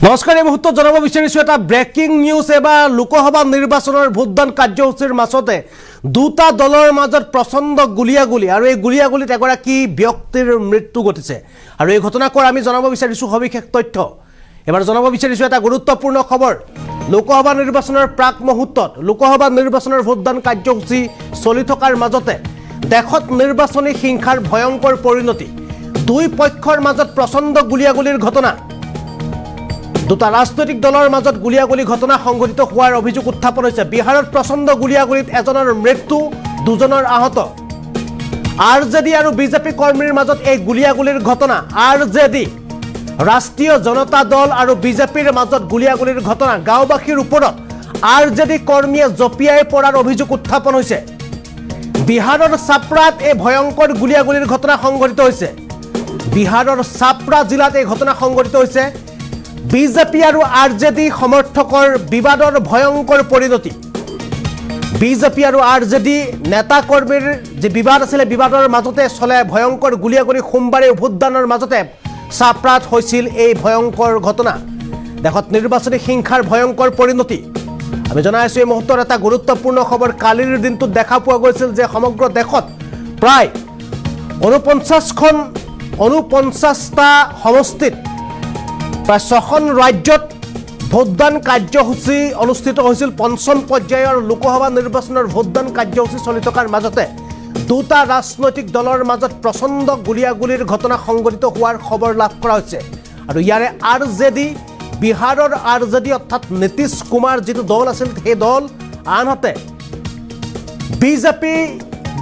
নমস্কাৰ এই মুহূৰ্তত জনাব বিচাৰিছো এটা ব্ৰেকিং নিউজ এবাৰ লোকসভা নিৰ্বাচনৰ ভোটদান কাৰ্যসূচীৰ মাজতে দুটা দলৰ মাজত প্ৰচণ্ড গুলিয়াগুলি আৰু এই গুলিয়াগুলিত এগৰাকী ব্যক্তিৰ মৃত্যু ঘটিছে আৰু এই ঘটনাকৰ আমি জনাব বিচাৰিছো সবিশেষ তথ্য এবাৰ জনাব বিচাৰিছো এটা গুৰুত্বপূৰ্ণ খবৰ লোকসভা নিৰ্বাচনৰ প্ৰাক মুহূৰ্তত লোকসভা নিৰ্বাচনৰ ভোটদান কাৰ্যসূচী চলি থকাৰ মাজতে দেশত নিৰ্বাচনী হিংসাৰ ভয়ংকৰ পৰিণতি দুই পক্ষৰ মাজত প্ৰচণ্ড গুলিয়াগুলিৰ ঘটনা দুটা ৰাজনৈতিক দলৰ মাজত গুলিয়াগুলি ঘটনা সংঘটিত হোৱাৰ অভিযোগ উত্থাপন হৈছে বিহাৰত প্ৰচণ্ড গুলিয়াগুলিত এজনৰ মৃত্যু দুজনৰ আহত আৰজেডি আৰু বিজেপি কৰ্মীৰ মাজত এই গুলিয়াগুলিৰ ঘটনা আৰজেডি ৰাষ্ট্ৰীয় জনতা দল আৰু বিজেপিৰ মাজত গুলিয়াগুলিৰ ঘটনা গাঁওবাসীৰ ওপৰত আৰজেডি কৰ্মীয়ে জপিয়াই পৰাৰ অভিযোগ উত্থাপন হৈছে বিহাৰৰ ছাপ্ৰাত এই ভয়ংকৰ গুলিয়াগুলিৰ ঘটনা সংঘটিত হৈছে বিহাৰৰ ছাপ্ৰা জিলাত এই ঘটনা সংঘটিত হৈছে বিজেপি আৰু আৰজেডি সমৰ্থকৰ বিবাদৰ ভয়ংকৰ পৰিণতি বিজেপি আৰু আৰজেডি নেতা কৰ্মীৰ যে বিবাদ আছিল বিবাদৰ মাজতে চলে ভয়ংকৰ গুলিয়াগুলি সোমবাৰে ভোটদানৰ মাজতে ছাপ্ৰাত হৈছিল এই ভয়ংকৰ ঘটনা দেশত নিৰ্বাচনী হিংসাৰ ভয়ংকৰ পৰিণতি আমি জনাইছো এই মুহূৰ্তৰ এটা গুৰুত্বপূৰ্ণ খবৰ কালিৰ দিনটোত দেখা পোৱা গৈছিল যে সমগ্ৰ দেশত প্ৰায় 49টা সমষ্টিত প্ৰায় 6খন ৰাজ্যত ভোটদান কাৰ্যসূচী অনুষ্ঠিত হৈছিল পঞ্চম পৰ্যায়ৰ লোকসভা নিৰ্বাচনৰ ভোটদান কাৰ্যসূচী চলি থকাৰ মাজতে দুটা ৰাজনৈতিক দলৰ মাজত প্ৰচণ্ড গুলিয়াগুলিৰ ঘটনা সংঘটিত হোৱাৰ খবৰ লাভ কৰা হৈছে আৰু ইয়াৰে আৰজেডি বিহাৰৰ আৰজেডি অৰ্থাৎ নীতিশ কুমাৰ যিটো দল আছিল সেই দল আনহাতে বিজেপি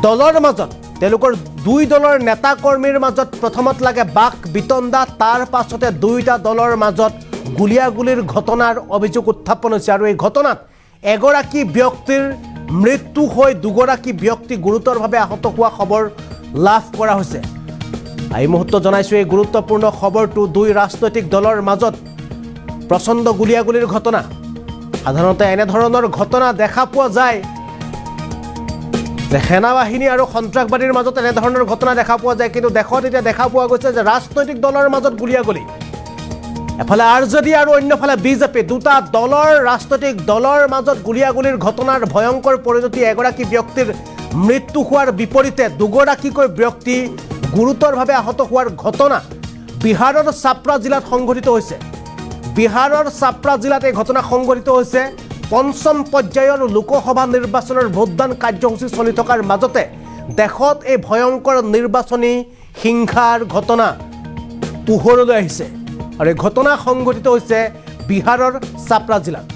দলৰ মাজত তেওঁলোকৰ দুই দলৰ নেতা কৰ্মীৰ মাজত প্ৰথমত লাগে বাক বিতণ্ডা তাৰ পাছতে দুইটা দলৰ মাজত গুলিয়াগুলিৰ ঘটনাৰ অভিযোগ উত্থাপন হৈছে আৰু এই ঘটনাত এগৰাকী ব্যক্তিৰ মৃত্যু হৈ দুগৰাকী ব্যক্তি গুৰুতৰভাৱে আহত হোৱা খবৰ লাভ কৰা হৈছে এই মুহূৰ্তত জনাইছো এই গুৰুত্বপূৰ্ণ খবৰটো দুই ৰাজনৈতিক দলৰ মাজত প্ৰচণ্ড গুলিয়াগুলিৰ ঘটনা সাধাৰণতে এনে ধৰণৰ ঘটনা দেখা পোৱা যায় যে সেনাবাহিনী আৰু সন্ত্ৰাসবাদীৰ মাজত এনে ধৰণৰ ঘটনা দেখা পোৱা যায় কিন্তু দেশত এতিয়া দেখা পোৱা গৈছে যে ৰাজনৈতিক দলৰ মাজত গুলিয়াগুলি এফালে আৰজেডি আৰু অন্যফালে বিজেপি দুটা দলৰ ৰাজনৈতিক দলৰ মাজত গুলিয়াগুলিৰ ঘটনাৰ ভয়ংকৰ পৰিণতি এগৰাকী ব্যক্তিৰ মৃত্যু হোৱাৰ বিপৰীতে দুগৰাকীকৈ ব্যক্তি গুৰুতৰভাৱে আহত হোৱাৰ ঘটনা বিহাৰৰ ছাপ্ৰা জিলাত সংঘটিত হৈছে বিহাৰৰ ছাপ্ৰা জিলাত এই ঘটনা সংঘটিত হৈছে পঞ্চম পৰ্যায়ৰ লোকসভা নিৰ্বাচনৰ ভোটদান কাৰ্যসূচী চলি থকাৰ মাজতে দেশত এই ভয়ংকৰ নিৰ্বাচনী হিংসাৰ ঘটনা পোহৰলৈ আহিছে আৰু এই ঘটনা সংঘটিত হৈছে বিহাৰৰ ছাপ্ৰা জিলাত